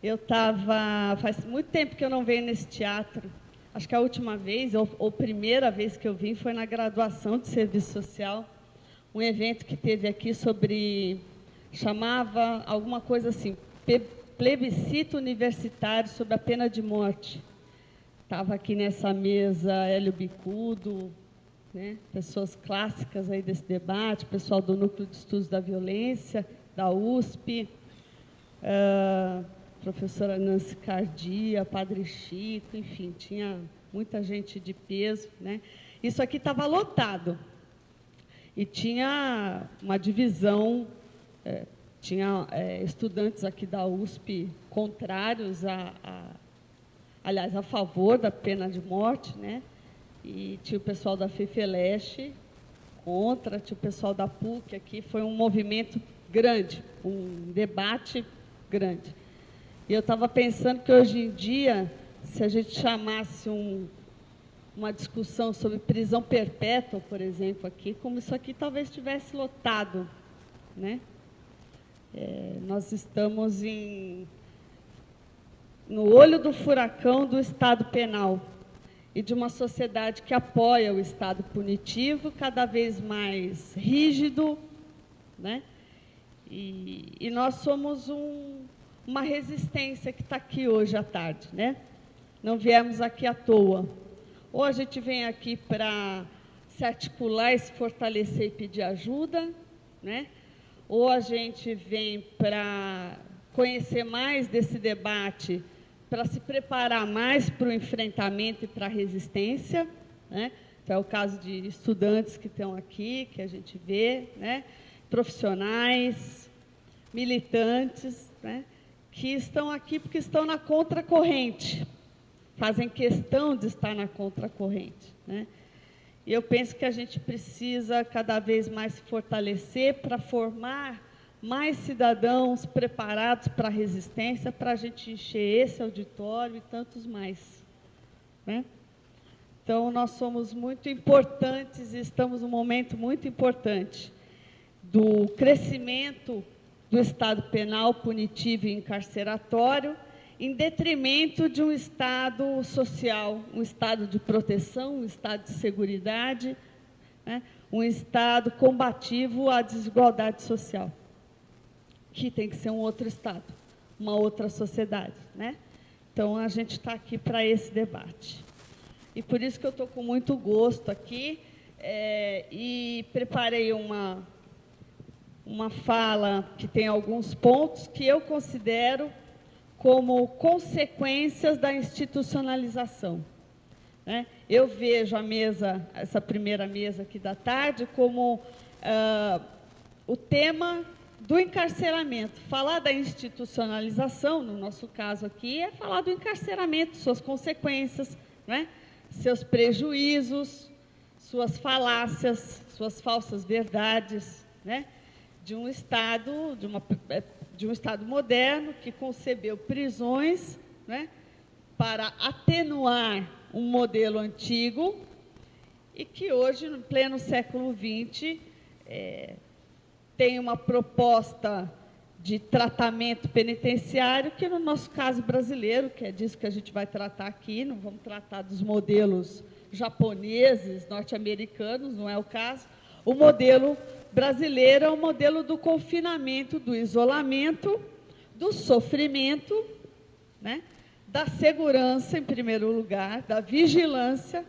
Eu estava... Faz muito tempo que eu não venho nesse teatro. Acho que a última vez, ou primeira vez que eu vim, foi na graduação de Serviço Social. Um evento que teve aqui sobre... Chamava alguma coisa assim, plebiscito universitário sobre a pena de morte. Estava aqui nessa mesa Hélio Bicudo, né, pessoas clássicas aí desse debate, pessoal do Núcleo de Estudos da Violência, da USP, professora Nancy Cardia, Padre Chico, enfim, tinha muita gente de peso, né? Isso aqui estava lotado. E tinha uma divisão, tinha estudantes aqui da USP contrários aliás, a favor da pena de morte, né? E tinha o pessoal da FEFELESH contra, tinha o pessoal da PUC aqui, foi um movimento grande, um debate grande. E eu estava pensando que, hoje em dia, se a gente chamasse uma discussão sobre prisão perpétua, por exemplo, aqui, como isso aqui talvez estivesse lotado, né? Nós estamos no olho do furacão do Estado penal e de uma sociedade que apoia o Estado punitivo, cada vez mais rígido, né? E nós somos uma resistência que está aqui hoje à tarde, né? Não viemos aqui à toa. Ou a gente vem aqui para se articular e se fortalecer e pedir ajuda, né? Ou a gente vem para conhecer mais desse debate, para se preparar mais para o enfrentamento e para a resistência, né? Então, é o caso de estudantes que estão aqui, que a gente vê, né? Profissionais, militantes, né? Que estão aqui porque estão na contracorrente, fazem questão de estar na contracorrente, né? E eu penso que a gente precisa cada vez mais se fortalecer para formar mais cidadãos preparados para a resistência, para a gente encher esse auditório e tantos mais, né? Então, nós somos muito importantes e estamos num momento muito importante do crescimento do Estado penal, punitivo e encarceratório, em detrimento de um Estado social, um Estado de proteção, um Estado de seguridade, né? Um Estado combativo à desigualdade social, que tem que ser um outro Estado, uma outra sociedade, né? Então, a gente está aqui para esse debate. E por isso que eu estou com muito gosto aqui e preparei uma fala que tem alguns pontos que eu considero como consequências da institucionalização, né? Eu vejo a mesa, essa primeira mesa aqui da tarde, como o tema do encarceramento. Falar da institucionalização, no nosso caso aqui, é falar do encarceramento, suas consequências, né? Seus prejuízos, suas falácias, suas falsas verdades, né? De um Estado, de um Estado moderno que concebeu prisões, né? Para atenuar um modelo antigo e que hoje, no pleno século XX, tem uma proposta de tratamento penitenciário que, no nosso caso brasileiro, que é disso que a gente vai tratar aqui, não vamos tratar dos modelos japoneses, norte-americanos, não é o caso. O modelo brasileiro é o modelo do confinamento, do isolamento, do sofrimento, né? Da segurança, em primeiro lugar, da vigilância,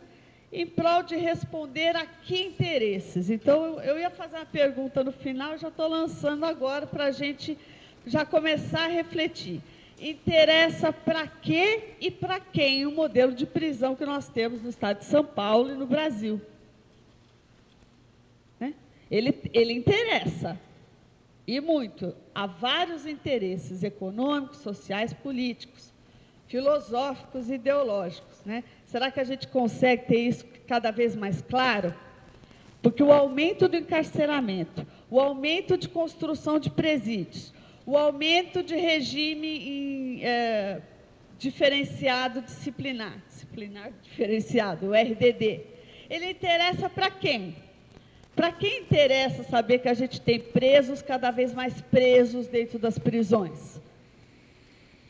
em prol de responder a que interesses. Então, eu ia fazer uma pergunta no final, já estou lançando agora para a gente já começar a refletir. Interessa para quê e para quem o modelo de prisão que nós temos no estado de São Paulo e no Brasil? Né? Ele interessa, e muito. Há vários interesses econômicos, sociais, políticos, filosóficos e ideológicos, né? Será que a gente consegue ter isso cada vez mais claro? Porque o aumento do encarceramento, o aumento de construção de presídios, o aumento de regime diferenciado disciplinar diferenciado, o RDD, ele interessa para quem? Para quem interessa saber que a gente tem presos, cada vez mais presos dentro das prisões?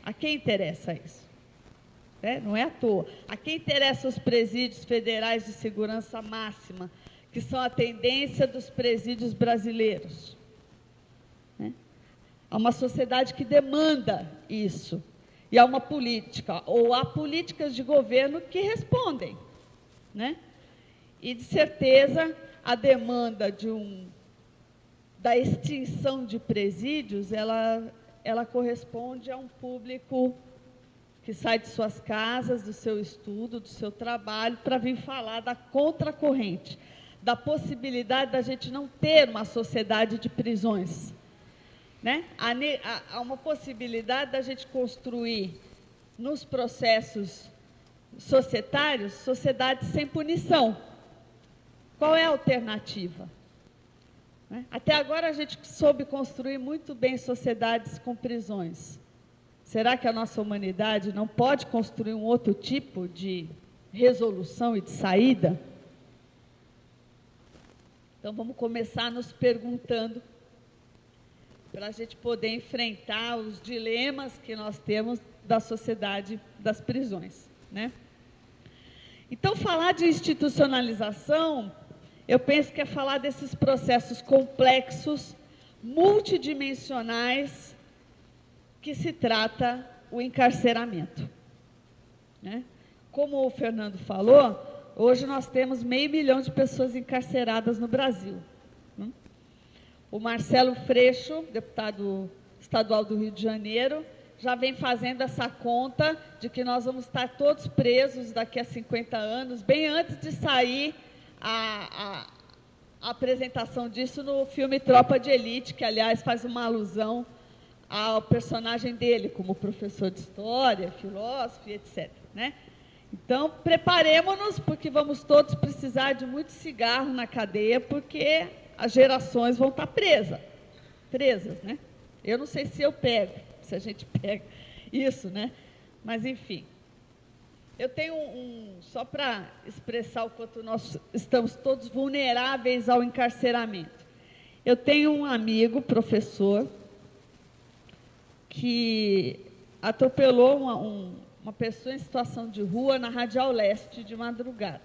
A quem interessa isso? Não é à toa. A quem interessa os presídios federais de segurança máxima, que são a tendência dos presídios brasileiros? Há uma sociedade que demanda isso. E há uma política, ou há políticas de governo que respondem. E, de certeza, a demanda da extinção de presídios, ela corresponde a um público que sai de suas casas, do seu estudo, do seu trabalho, para vir falar da contracorrente, da possibilidade da gente não ter uma sociedade de prisões. Há uma possibilidade da gente construir, nos processos societários, sociedades sem punição. Qual é a alternativa? Até agora a gente soube construir muito bem sociedades com prisões. Será que a nossa humanidade não pode construir um outro tipo de resolução e de saída? Então, vamos começar nos perguntando, para a gente poder enfrentar os dilemas que nós temos da sociedade das prisões. Então, falar de institucionalização, eu penso que é falar desses processos complexos, multidimensionais, que se trata o encarceramento. Como o Fernando falou, hoje nós temos 500 mil de pessoas encarceradas no Brasil. O Marcelo Freixo, deputado estadual do Rio de Janeiro, já vem fazendo essa conta de que nós vamos estar todos presos daqui a 50 anos, bem antes de sair a apresentação disso no filme Tropa de Elite, que, aliás, faz uma alusão ao personagem dele, como professor de história, filósofo, etc. Então, preparemos-nos, porque vamos todos precisar de muito cigarro na cadeia, porque as gerações vão estar presas. Eu não sei se eu pego, se a gente pega isso, Mas, enfim. Eu tenho só para expressar o quanto nós estamos todos vulneráveis ao encarceramento. Eu tenho um amigo, professor, que atropelou uma pessoa em situação de rua na Radial Leste de madrugada.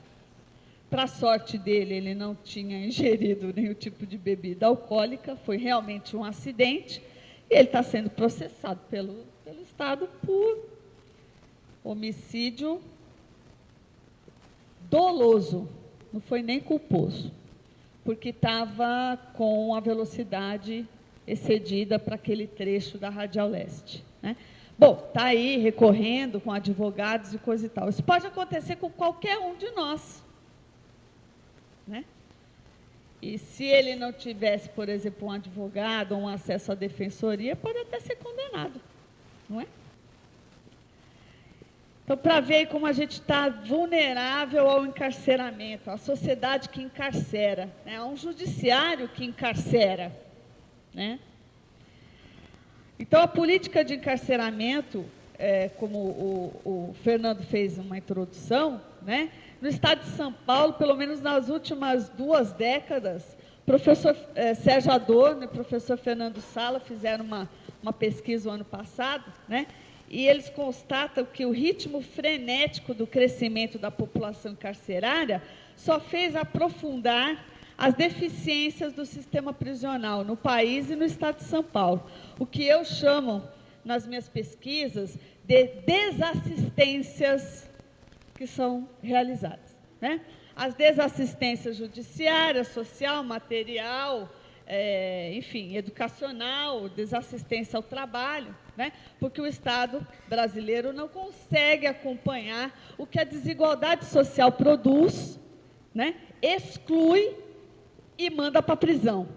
Para a sorte dele, ele não tinha ingerido nenhum tipo de bebida alcoólica, foi realmente um acidente, e ele está sendo processado pelo Estado por homicídio doloso, não foi nem culposo, porque estava com a velocidade excedida para aquele trecho da Radial Leste. Bom, está aí recorrendo com advogados e coisa e tal. Isso pode acontecer com qualquer um de nós. E se ele não tivesse, por exemplo, um advogado ou um acesso à defensoria, pode até ser condenado, não é? Então, para ver como a gente está vulnerável ao encarceramento, à sociedade que encarcera, há um judiciário que encarcera. Então, a política de encarceramento, como o Fernando fez uma introdução, no estado de São Paulo, pelo menos nas últimas 2 décadas, o professor Sérgio Adorno e o professor Fernando Sala fizeram uma pesquisa o ano passado, e eles constatam que o ritmo frenético do crescimento da população carcerária só fez aprofundar as deficiências do sistema prisional no país e no estado de São Paulo, o que eu chamo, nas minhas pesquisas, de desassistências que são realizadas. As desassistências judiciária, social, material, enfim, educacional, desassistência ao trabalho, porque o Estado brasileiro não consegue acompanhar o que a desigualdade social produz, exclui e manda para a prisão.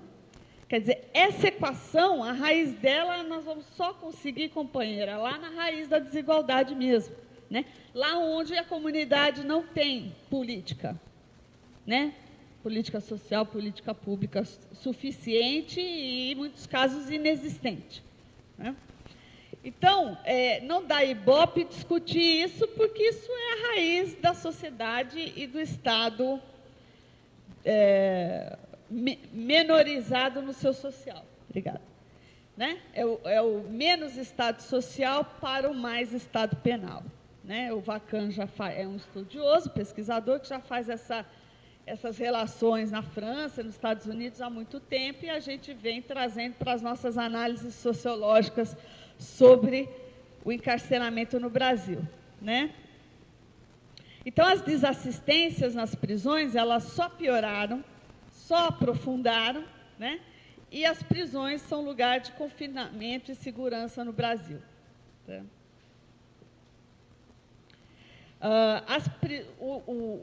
Quer dizer, essa equação, a raiz dela, nós vamos só conseguir, companheira, lá na raiz da desigualdade mesmo. Lá onde a comunidade não tem política, política social, política pública suficiente e, em muitos casos, inexistente. Então, não dá ibope discutir isso, porque isso é a raiz da sociedade e do Estado menorizado no seu social. Obrigada. né? É o menos Estado social para o mais Estado penal, né? O Vacan já é um estudioso, pesquisador, que já faz essas relações na França, nos Estados Unidos há muito tempo, e a gente vem trazendo para as nossas análises sociológicas sobre o encarceramento no Brasil, né? Então, as desassistências nas prisões, elas só pioraram, só aprofundaram, né? E as prisões são lugar de confinamento e segurança no Brasil. Tá? O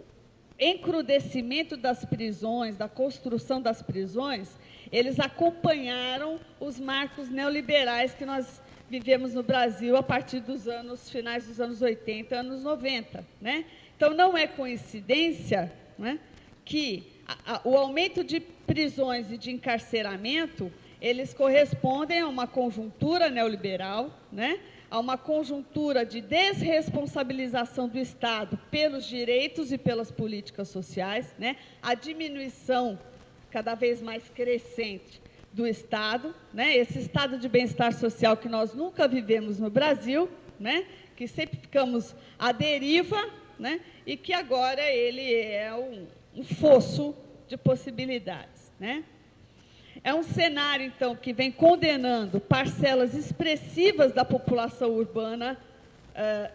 encrudecimento das prisões, da construção das prisões, eles acompanharam os marcos neoliberais que nós vivemos no Brasil a partir dos finais dos anos 80, anos 90, né? Então, não é coincidência, né, que o aumento de prisões e de encarceramento, eles correspondem a uma conjuntura neoliberal, né, a uma conjuntura de desresponsabilização do Estado pelos direitos e pelas políticas sociais, né, a diminuição cada vez mais crescente do Estado, né, esse estado de bem-estar social que nós nunca vivemos no Brasil, né, que sempre ficamos à deriva, né, e que agora ele é um fosso de possibilidades, né? É um cenário, então, que vem condenando parcelas expressivas da população urbana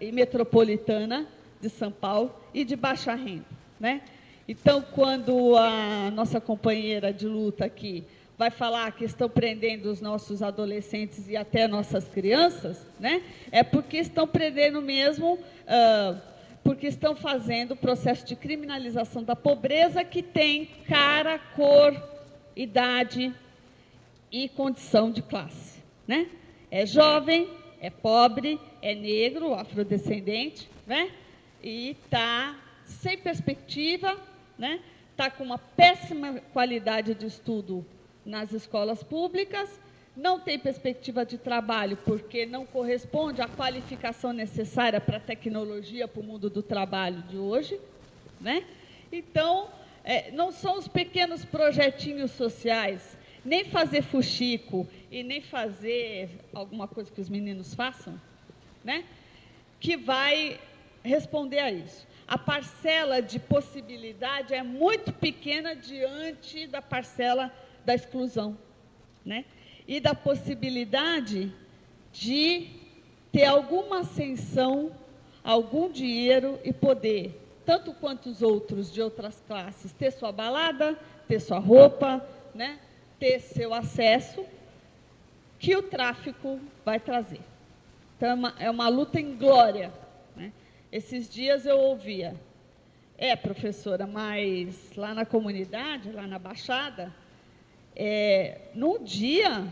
e metropolitana de São Paulo e de baixa renda, né? Então, quando a nossa companheira de luta aqui vai falar que estão prendendo os nossos adolescentes e até nossas crianças, né? É porque estão prendendo mesmo, porque estão fazendo o processo de criminalização da pobreza que tem cara, cor, idade e condição de classe, né? É jovem, é pobre, é negro, afrodescendente, né? E está sem perspectiva, né? Está com uma péssima qualidade de estudo nas escolas públicas, não tem perspectiva de trabalho porque não corresponde à qualificação necessária para a tecnologia, para o mundo do trabalho de hoje, né? Então, não são os pequenos projetinhos sociais, nem fazer fuxico e nem fazer alguma coisa que os meninos façam, né, que vai responder a isso. A parcela de possibilidade é muito pequena diante da parcela da exclusão, né? E da possibilidade de ter alguma ascensão, algum dinheiro e poder, tanto quanto os outros de outras classes, ter sua balada, ter sua roupa, né? Ter seu acesso, que o tráfico vai trazer. Então, é uma luta em glória, né? Esses dias eu ouvia, professora, mas lá na comunidade, lá na Baixada, num dia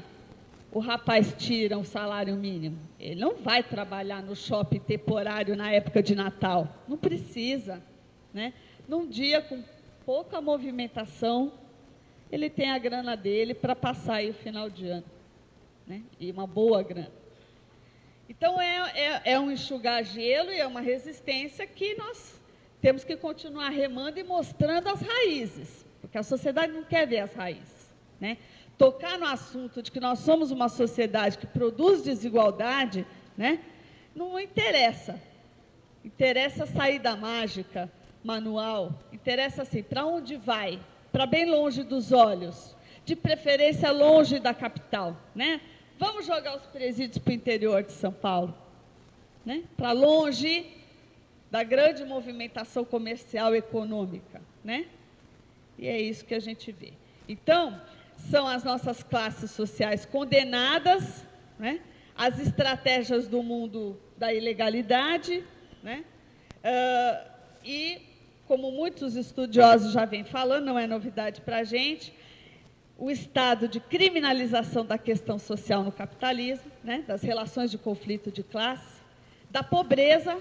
o rapaz tira um salário mínimo. Ele não vai trabalhar no shopping temporário na época de Natal. Não precisa, né? Num dia com pouca movimentação, ele tem a grana dele para passar aí o final de ano, né? E uma boa grana. Então, é um enxugar gelo e é uma resistência que nós temos que continuar remando e mostrando as raízes, porque a sociedade não quer ver as raízes, né? Tocar no assunto de que nós somos uma sociedade que produz desigualdade, né, não interessa. Interessa a saída mágica, manual, interessa assim, para onde vai? Para bem longe dos olhos, de preferência longe da capital, né? Vamos jogar os presídios para o interior de São Paulo, né? Para longe da grande movimentação comercial e econômica, né? E é isso que a gente vê. Então, são as nossas classes sociais condenadas, né, às estratégias do mundo da ilegalidade, né, e, como muitos estudiosos já vêm falando, não é novidade para a gente, o estado de criminalização da questão social no capitalismo, né, das relações de conflito de classe, da pobreza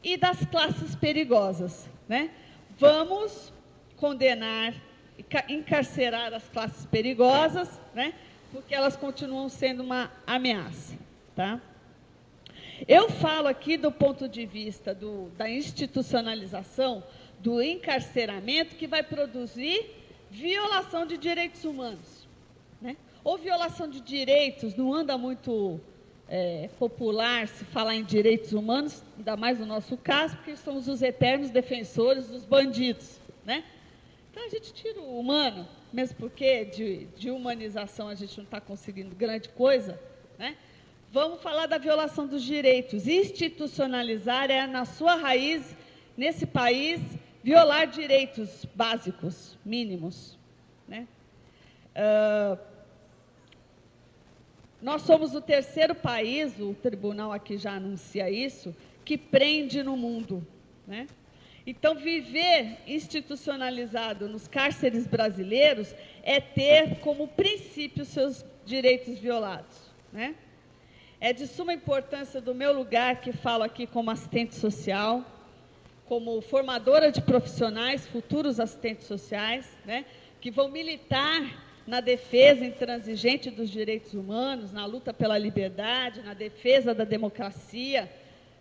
e das classes perigosas, né? Vamos condenar, encarcerar as classes perigosas, né, porque elas continuam sendo uma ameaça, tá? Eu falo aqui do ponto de vista da institucionalização, do encarceramento, que vai produzir violação de direitos humanos, né? Ou violação de direitos, não anda muito popular se falar em direitos humanos, ainda mais no nosso caso, porque somos os eternos defensores dos bandidos, né? Então, a gente tira o humano, mesmo porque de humanização a gente não está conseguindo grande coisa, né? Vamos falar da violação dos direitos. Institucionalizar é, na sua raiz, nesse país, violar direitos básicos, mínimos, né? Nós somos o terceiro país, o tribunal aqui já anuncia isso, que prende no mundo, né? Então, viver institucionalizado nos cárceres brasileiros é ter como princípio seus direitos violados, né? É de suma importância do meu lugar, que falo aqui como assistente social, como formadora de profissionais, futuros assistentes sociais, né, que vão militar na defesa intransigente dos direitos humanos, na luta pela liberdade, na defesa da democracia,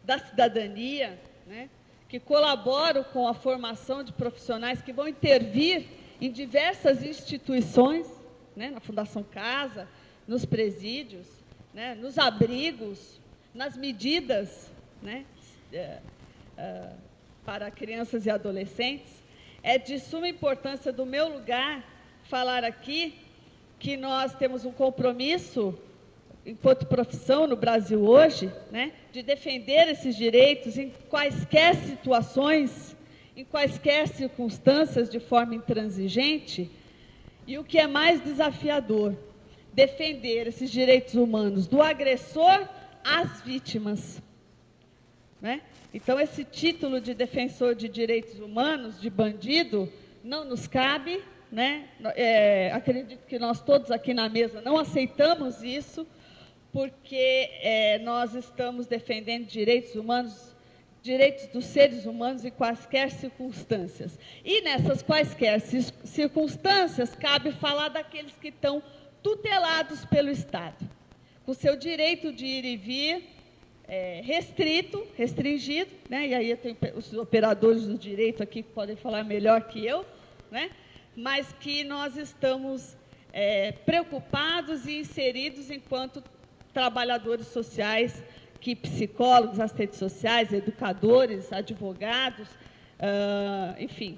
da cidadania, né, que colaboram com a formação de profissionais que vão intervir em diversas instituições, né, na Fundação Casa, nos presídios, né, nos abrigos, nas medidas, né, para crianças e adolescentes. É de suma importância do meu lugar falar aqui que nós temos um compromisso, enquanto profissão no Brasil hoje, né, de defender esses direitos em quaisquer situações, em quaisquer circunstâncias, de forma intransigente. E o que é mais desafiador, defender esses direitos humanos do agressor às vítimas, né? Então, esse título de defensor de direitos humanos, de bandido, não nos cabe, né? Acredito que nós todos aqui na mesa não aceitamos isso, porque nós estamos defendendo direitos humanos, direitos dos seres humanos em quaisquer circunstâncias. E nessas quaisquer circunstâncias, cabe falar daqueles que estão tutelados pelo Estado, com seu direito de ir e vir restringido, né? E aí eu tenho os operadores do direito aqui que podem falar melhor que eu, né? Mas que nós estamos preocupados e inseridos enquanto trabalhadores sociais, que psicólogos, assistentes sociais, educadores, advogados, enfim,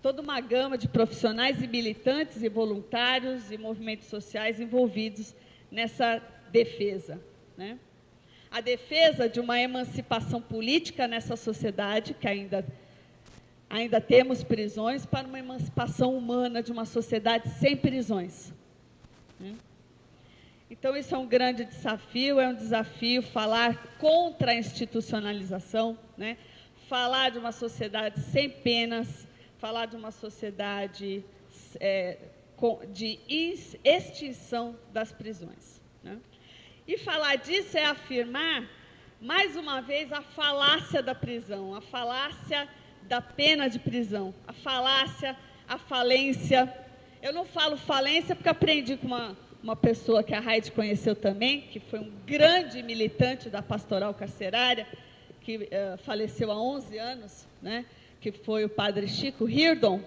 toda uma gama de profissionais e militantes e voluntários e movimentos sociais envolvidos nessa defesa, né? A defesa de uma emancipação política nessa sociedade, que ainda temos prisões, para uma emancipação humana de uma sociedade sem prisões, né? Então, isso é um grande desafio, é um desafio falar contra a institucionalização, né? Falar de uma sociedade sem penas, falar de uma sociedade de extinção das prisões, né? E falar disso é afirmar, mais uma vez, a falácia da prisão, a falácia da pena de prisão, a falácia, a falência. Eu não falo falência porque aprendi com uma pessoa que a Raide conheceu também, que foi um grande militante da pastoral carcerária, que faleceu há 11 anos, né, que foi o padre Chico Hirdon,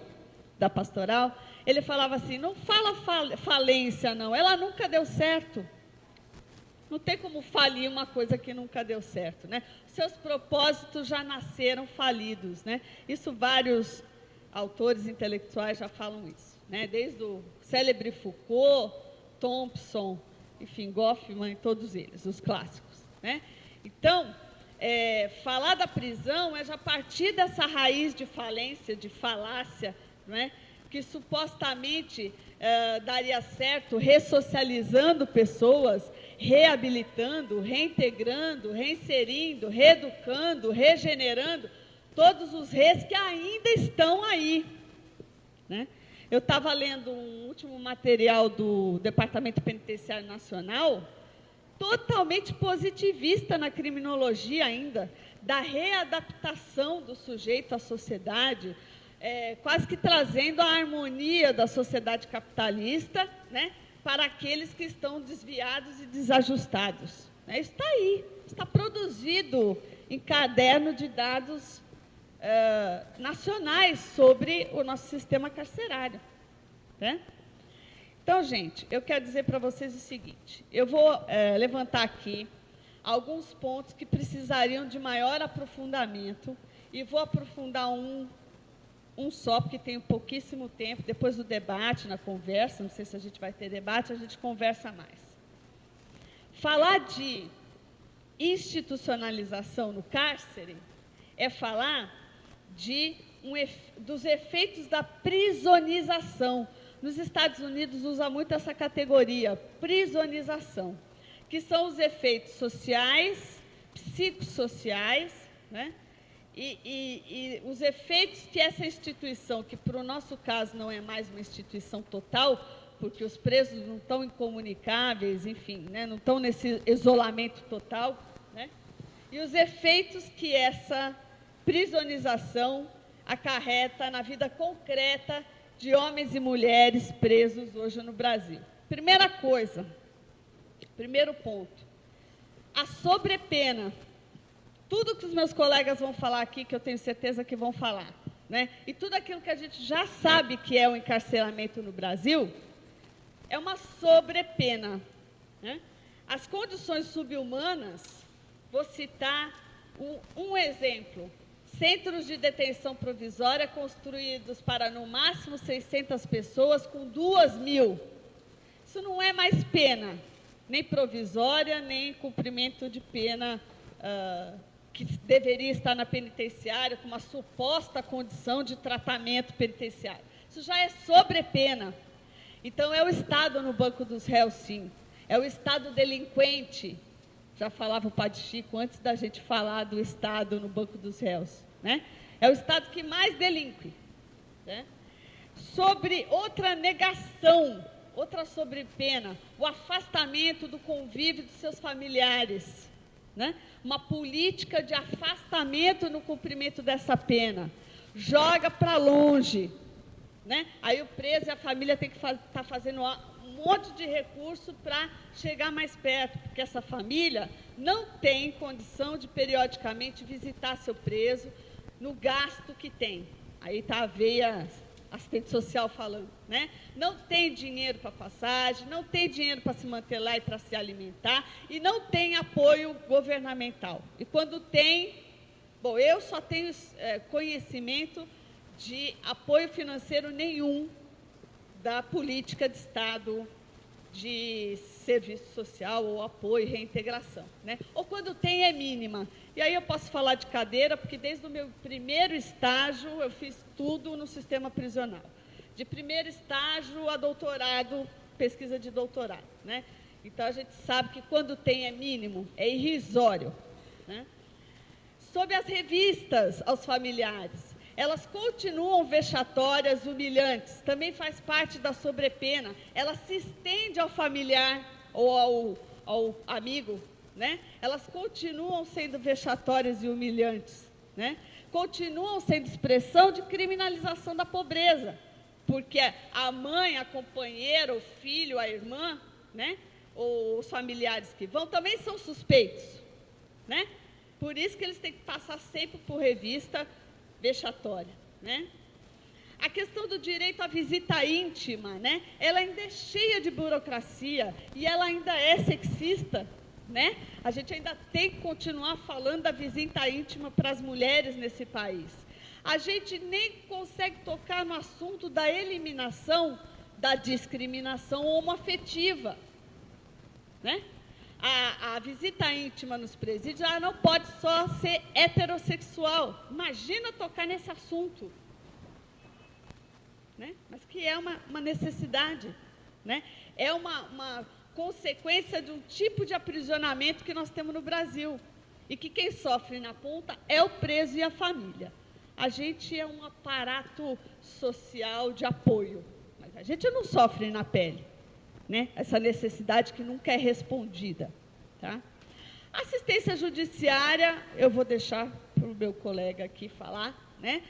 da pastoral. Ele falava assim, não fala falência, não, ela nunca deu certo. Não tem como falir uma coisa que nunca deu certo, né? Seus propósitos já nasceram falidos, né? Isso vários autores intelectuais já falam isso, né? Desde o célebre Foucault, Thompson, enfim, Goffman, todos eles, os clássicos, né? Então, falar da prisão é já partir dessa raiz de falência, de falácia, não é? Que supostamente daria certo ressocializando pessoas, reabilitando, reintegrando, reinserindo, reeducando, regenerando todos os res que ainda estão aí, né? Eu estava lendo um último material do Departamento Penitenciário Nacional, totalmente positivista na criminologia ainda, da readaptação do sujeito à sociedade, quase que trazendo a harmonia da sociedade capitalista, né, para aqueles que estão desviados e desajustados, né? Isso está aí, está produzido em caderno de dados nacionais sobre o nosso sistema carcerário, né? Então, gente, eu quero dizer para vocês o seguinte, eu vou levantar aqui alguns pontos que precisariam de maior aprofundamento e vou aprofundar um só, porque tenho pouquíssimo tempo, depois do debate, na conversa, não sei se a gente vai ter debate, a gente conversa mais. Falar de institucionalização no cárcere é falar dos efeitos da prisonização. Nos Estados Unidos usa muito essa categoria, prisonização, que são os efeitos sociais, psicossociais, né? E os efeitos que essa instituição, que para o nosso caso não é mais uma instituição total, porque os presos não estão incomunicáveis, enfim, né? Não estão nesse isolamento total, né? E os efeitos que essa prisonização acarreta na vida concreta de homens e mulheres presos hoje no Brasil. Primeira coisa, primeiro ponto, a sobrepena. Tudo que os meus colegas vão falar aqui, que eu tenho certeza que vão falar, né? E tudo aquilo que a gente já sabe que é o encarceramento no Brasil, é uma sobrepena, né? As condições subhumanas, vou citar um exemplo. Centros de detenção provisória construídos para, no máximo, 600 pessoas, com 2.000. Isso não é mais pena, nem provisória, nem cumprimento de pena que deveria estar na penitenciária, com uma suposta condição de tratamento penitenciário. Isso já é sobrepena. Então, é o Estado no banco dos réus, sim. É o Estado delinquente. Já falava o Padre Chico antes da gente falar do Estado no banco dos réus, né? É o Estado que mais delinque, né? Sobre outra negação, outra sobrepena, o afastamento do convívio dos seus familiares, né? Uma política de afastamento no cumprimento dessa pena. Joga para longe, né? Aí o preso e a família tem que estar fazendo um monte de recurso para chegar mais perto, porque essa família não tem condição de periodicamente visitar seu preso no gasto que tem. Aí está a veia assistente social falando, né? Não tem dinheiro para passagem, não tem dinheiro para se manter lá e para se alimentar, e não tem apoio governamental. E quando tem, bom, eu só tenho conhecimento de apoio financeiro nenhum da política de Estado de serviço social ou apoio e reintegração, né? Ou quando tem é mínima. E aí eu posso falar de cadeira, porque desde o meu primeiro estágio eu fiz tudo no sistema prisional. De primeiro estágio a doutorado, pesquisa de doutorado, né? Então a gente sabe que quando tem é mínimo, é irrisório, né? Sobre as revistas aos familiares, elas continuam vexatórias, humilhantes, também faz parte da sobrepena. Ela se estende ao familiar ou ao amigo, né? Elas continuam sendo vexatórias e humilhantes, né? Continuam sendo expressão de criminalização da pobreza, porque a mãe, a companheira, o filho, a irmã, né? Ou os familiares que vão, também são suspeitos, né? Por isso que eles têm que passar sempre por revista vexatória, né? A questão do direito à visita íntima, né? Ela ainda é cheia de burocracia e ela ainda é sexista, né? A gente ainda tem que continuar falando da visita íntima para as mulheres nesse país. A gente nem consegue tocar no assunto da eliminação da discriminação homoafetiva, né? A visita íntima nos presídios, ela não pode só ser heterossexual. Imagina tocar nesse assunto, né? Mas que é uma necessidade, né? É uma consequência de um tipo de aprisionamento que nós temos no Brasil. E que quem sofre na ponta é o preso e a família. A gente é um aparato social de apoio, mas a gente não sofre na pele, né? Essa necessidade que nunca é respondida, tá? Assistência judiciária, eu vou deixar para o meu colega aqui falar, né?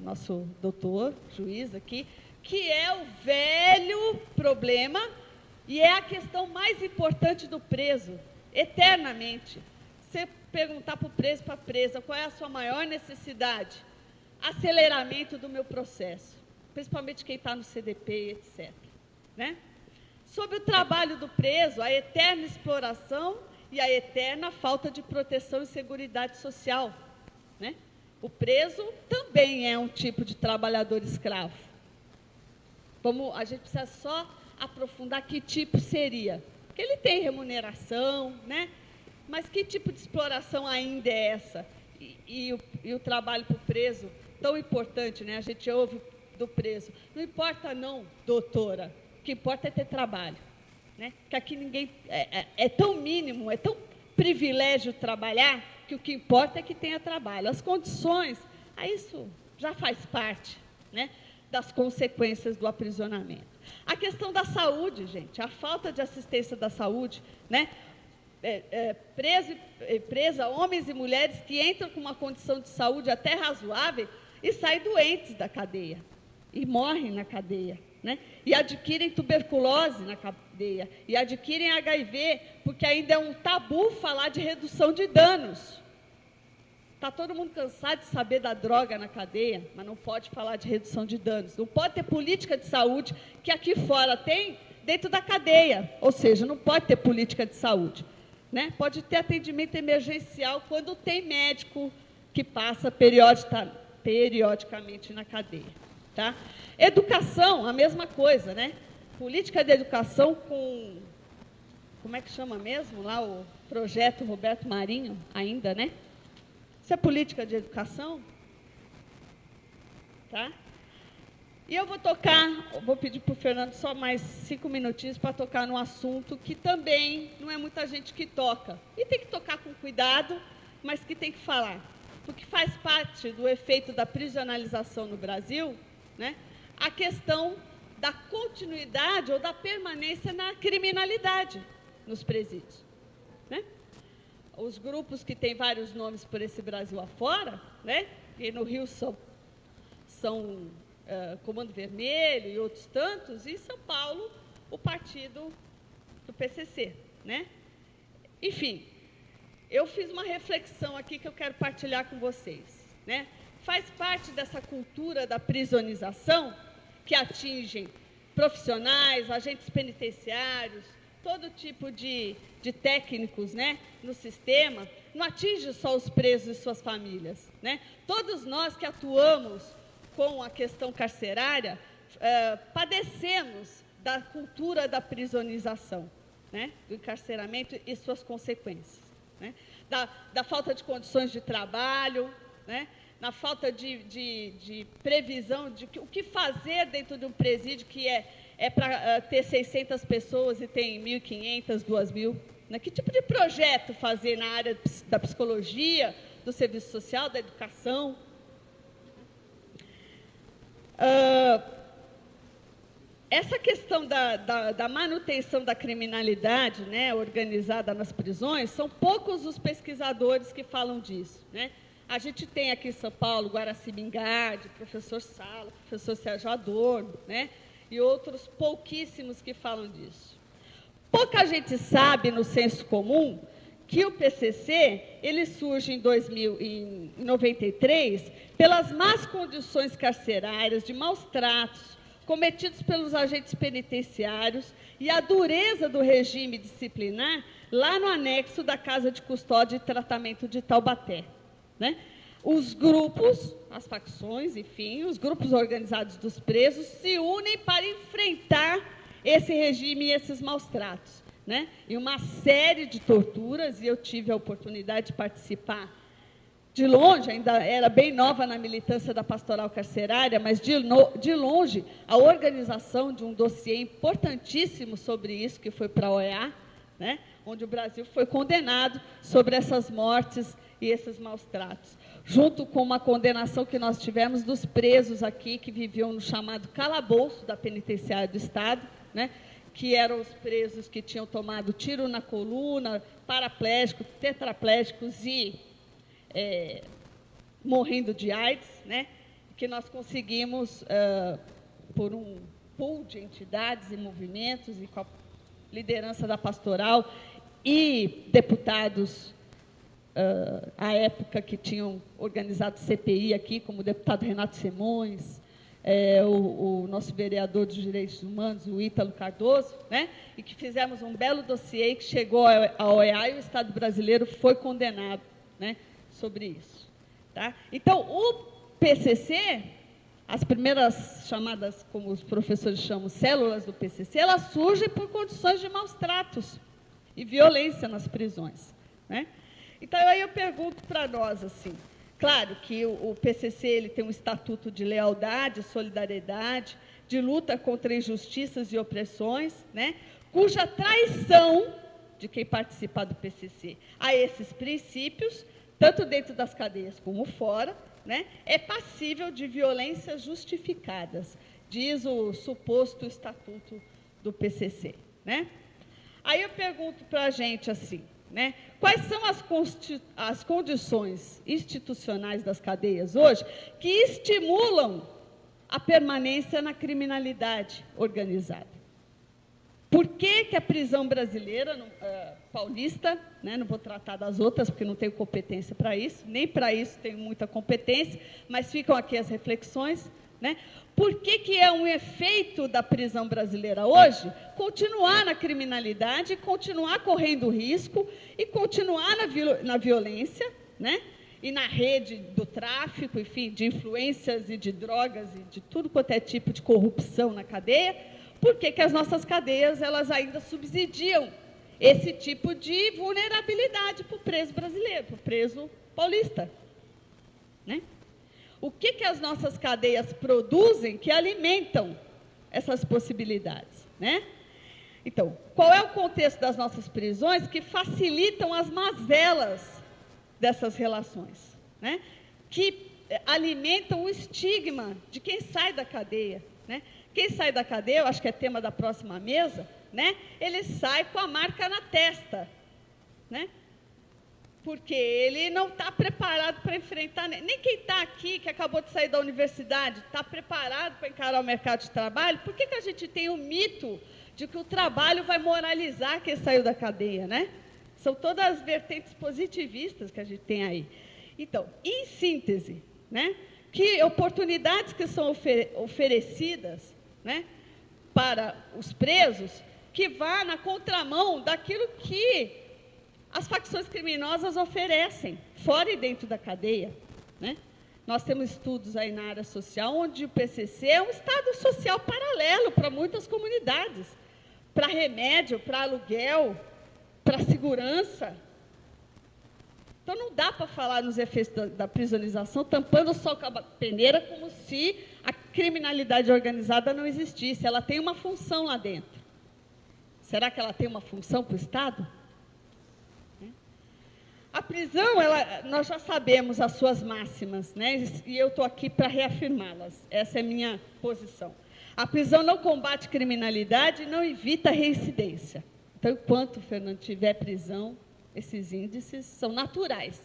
Nosso doutor, juiz aqui, que é o velho problema e é a questão mais importante do preso, eternamente. Você perguntar para o preso, para a presa, qual é a sua maior necessidade? Aceleramento do meu processo, principalmente quem está no CDP, etc., né? Sobre o trabalho do preso, a eterna exploração e a eterna falta de proteção e seguridade social, né? O preso também é um tipo de trabalhador escravo. A gente precisa só aprofundar que tipo seria. Porque ele tem remuneração, né? Mas que tipo de exploração ainda é essa? E o trabalho para o preso, tão importante, né? A gente ouve do preso. Não importa não, doutora, o que importa é ter trabalho. Né? Que aqui ninguém... É tão mínimo, é tão privilégio trabalhar, que o que importa é que tenha trabalho. As condições, isso já faz parte, né, das consequências do aprisionamento. A questão da saúde, gente, a falta de assistência da saúde, né? Presa, homens e mulheres que entram com uma condição de saúde até razoável e saem doentes da cadeia, e morrem na cadeia. Né? E adquirem tuberculose na cadeia, e adquirem HIV, porque ainda é um tabu falar de redução de danos. Está todo mundo cansado de saber da droga na cadeia, mas não pode falar de redução de danos. Não pode ter política de saúde, que aqui fora tem, dentro da cadeia. Ou seja, não pode ter política de saúde. Né? Pode ter atendimento emergencial quando tem médico que passa periodicamente na cadeia. Tá? Educação, a mesma coisa, né? Política de educação com... Como é que chama mesmo lá o projeto Roberto Marinho, ainda, né? Isso é política de educação? Tá? E eu vou pedir para o Fernando só mais 5 minutinhos para tocar num assunto que também não é muita gente que toca. E tem que tocar com cuidado, mas que tem que falar. Porque faz parte do efeito da prisionalização no Brasil, né, a questão da continuidade ou da permanência na criminalidade nos presídios. Né? Os grupos que têm vários nomes por esse Brasil afora, né, e no Rio são Comando Vermelho e outros tantos, e em São Paulo, o partido do PCC. Né? Enfim, eu fiz uma reflexão aqui que eu quero partilhar com vocês. Né? Faz parte dessa cultura da prisonização que atingem profissionais, agentes penitenciários, todo tipo de técnicos, né, no sistema, não atinge só os presos e suas famílias. Né? Todos nós que atuamos com a questão carcerária, padecemos da cultura da prisonização, né, do encarceramento e suas consequências. Né? Da falta de condições de trabalho, né? Na falta de previsão de o que fazer dentro de um presídio que é para ter 600 pessoas e tem 1.500, 2.000. Né? Que tipo de projeto fazer na área da psicologia, do serviço social, da educação? Essa questão da manutenção da criminalidade, né, organizada nas prisões, são poucos os pesquisadores que falam disso. Né? A gente tem aqui em São Paulo, Guaraci Mingardi, professor Sala, professor Sérgio Adorno, né? E outros pouquíssimos que falam disso. Pouca gente sabe, no senso comum, que o PCC ele surge em 93 pelas más condições carcerárias, de maus tratos, cometidos pelos agentes penitenciários e a dureza do regime disciplinar lá no anexo da Casa de Custódia e Tratamento de Taubaté. Né? Os grupos, as facções, enfim, os grupos organizados dos presos se unem para enfrentar esse regime e esses maus tratos. Né? E uma série de torturas, e eu tive a oportunidade de participar de longe, ainda era bem nova na militância da pastoral carcerária, mas de longe a organização de um dossiê importantíssimo sobre isso, que foi para a OEA, né? Onde o Brasil foi condenado sobre essas mortes e esses maus tratos, junto com uma condenação que nós tivemos dos presos aqui, que viviam no chamado calabouço da penitenciária do Estado, né, que eram os presos que tinham tomado tiro na coluna, paraplégicos, tetraplégicos e morrendo de AIDS, né, que nós conseguimos, por um pool de entidades e movimentos, e com a liderança da pastoral e deputados à época que tinham organizado CPI aqui, como o deputado Renato Simões, o nosso vereador dos direitos humanos, o Ítalo Cardoso, né? E que fizemos um belo dossiê que chegou à OEA e o Estado brasileiro foi condenado, né, sobre isso. Tá? Então, o PCC, as primeiras chamadas, como os professores chamam, células do PCC, elas surgem por condições de maus tratos e violência nas prisões, né? Então, aí eu pergunto para nós, assim, claro que o PCC ele tem um estatuto de lealdade, solidariedade, de luta contra injustiças e opressões, né, cuja traição de quem participa do PCC a esses princípios, tanto dentro das cadeias como fora, né, é passível de violências justificadas, diz o suposto estatuto do PCC, né? Aí eu pergunto para a gente assim, né, quais são as condições institucionais das cadeias hoje que estimulam a permanência na criminalidade organizada? Por que a prisão brasileira, paulista, né, não vou tratar das outras, porque não tenho competência para isso, nem para isso tenho muita competência, mas ficam aqui as reflexões, né? Por que é um efeito da prisão brasileira hoje continuar na criminalidade, continuar correndo risco e continuar na violência, né? E na rede do tráfico, enfim, de influências e de drogas e de tudo quanto é tipo de corrupção na cadeia? Por que as nossas cadeias elas ainda subsidiam esse tipo de vulnerabilidade para o preso brasileiro, para o preso paulista, né? O que as nossas cadeias produzem que alimentam essas possibilidades, né? Então, qual é o contexto das nossas prisões que facilitam as mazelas dessas relações, né? Que alimentam o estigma de quem sai da cadeia, né? Quem sai da cadeia, eu acho que é tema da próxima mesa, né? Ele sai com a marca na testa, né? Porque ele não está preparado para enfrentar, nem quem está aqui, que acabou de sair da universidade, está preparado para encarar o mercado de trabalho. Por que a gente tem o mito de que o trabalho vai moralizar quem saiu da cadeia, né? São todas as vertentes positivistas que a gente tem aí. Então, em síntese, né, que oportunidades que são oferecidas, né, para os presos, que vá na contramão daquilo que as facções criminosas oferecem, fora e dentro da cadeia, né? Nós temos estudos aí na área social, onde o PCC é um estado social paralelo para muitas comunidades, para remédio, para aluguel, para segurança. Então, não dá para falar nos efeitos da prisonização, tampando só com a peneira, como se a criminalidade organizada não existisse. Ela tem uma função lá dentro. Será que ela tem uma função para o Estado? A prisão, nós já sabemos as suas máximas, né? E eu estou aqui para reafirmá-las. Essa é a minha posição. A prisão não combate criminalidade e não evita reincidência. Então, enquanto, Fernando, tiver prisão, esses índices são naturais.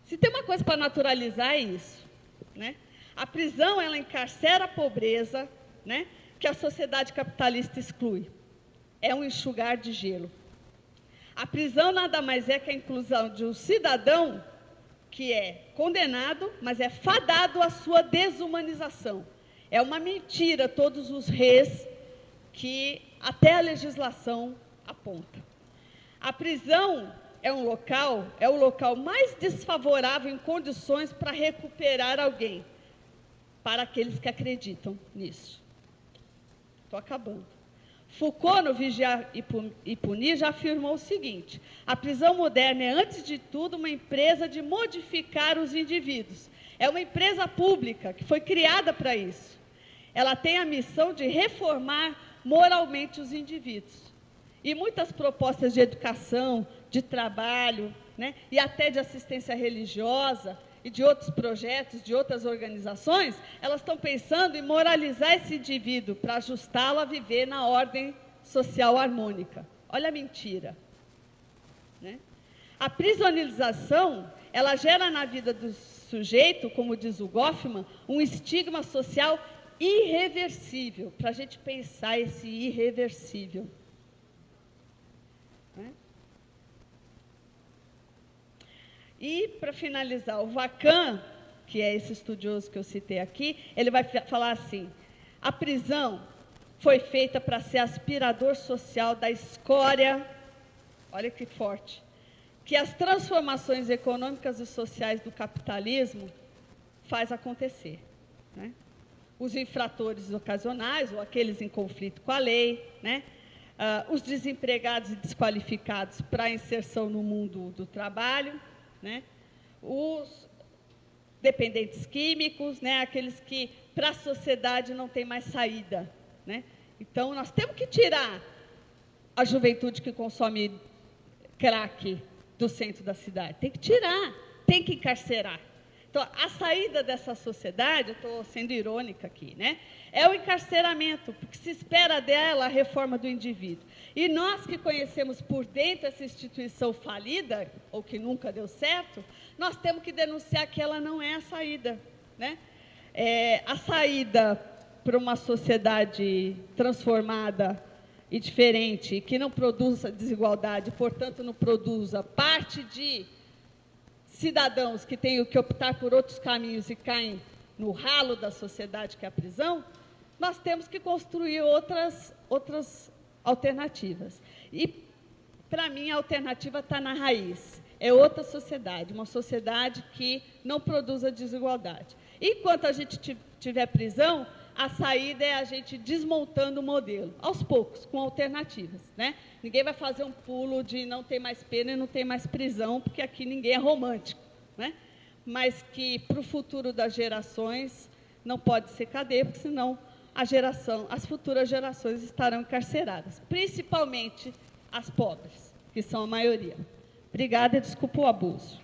Se tem uma coisa para naturalizar, é isso, né? A prisão, ela encarcera a pobreza, né, que a sociedade capitalista exclui. É um enxugar de gelo. A prisão nada mais é que a inclusão de um cidadão que é condenado, mas é fadado à sua desumanização. É uma mentira todos os rés que até a legislação aponta. A prisão é o local mais desfavorável em condições para recuperar alguém, para aqueles que acreditam nisso. Estou acabando. Foucault, no Vigiar e Punir, já afirmou o seguinte: a prisão moderna é, antes de tudo, uma empresa de modificar os indivíduos. É uma empresa pública que foi criada para isso. Ela tem a missão de reformar moralmente os indivíduos. E muitas propostas de educação, de trabalho, né, e até de assistência religiosa, e de outros projetos, de outras organizações, elas estão pensando em moralizar esse indivíduo para ajustá-lo a viver na ordem social harmônica. Olha a mentira, né? A prisionalização, ela gera na vida do sujeito, como diz o Goffman, um estigma social irreversível, para a gente pensar esse irreversível, né? E, para finalizar, o Vacan que é esse estudioso que eu citei aqui, ele vai falar assim: a prisão foi feita para ser aspirador social da escória, olha que forte, que as transformações econômicas e sociais do capitalismo faz acontecer, né? Os infratores ocasionais, ou aqueles em conflito com a lei, né? Os desempregados e desqualificados para a inserção no mundo do trabalho, né? Os dependentes químicos, né? Aqueles que para a sociedade não tem mais saída, né? Então, nós temos que tirar a juventude que consome crack do centro da cidade. Tem que tirar, tem que encarcerar. Então, a saída dessa sociedade, eu estou sendo irônica aqui, né? É o encarceramento, porque se espera dela a reforma do indivíduo. E nós que conhecemos por dentro essa instituição falida, ou que nunca deu certo, nós temos que denunciar que ela não é a saída, né? A saída para uma sociedade transformada e diferente, que não produza desigualdade, portanto, não produza parte de cidadãos que têm que optar por outros caminhos e caem no ralo da sociedade, que é a prisão, nós temos que construir outras alternativas. E, para mim, a alternativa está na raiz. É outra sociedade, uma sociedade que não produza desigualdade. Enquanto a gente tiver prisão, a saída é a gente desmontando o modelo, aos poucos, com alternativas, né? Ninguém vai fazer um pulo de não ter mais pena e não ter mais prisão, porque aqui ninguém é romântico, né? Mas que, para o futuro das gerações, não pode ser cadeia, porque senão as futuras gerações estarão encarceradas, principalmente as pobres, que são a maioria. Obrigada e desculpa o abuso.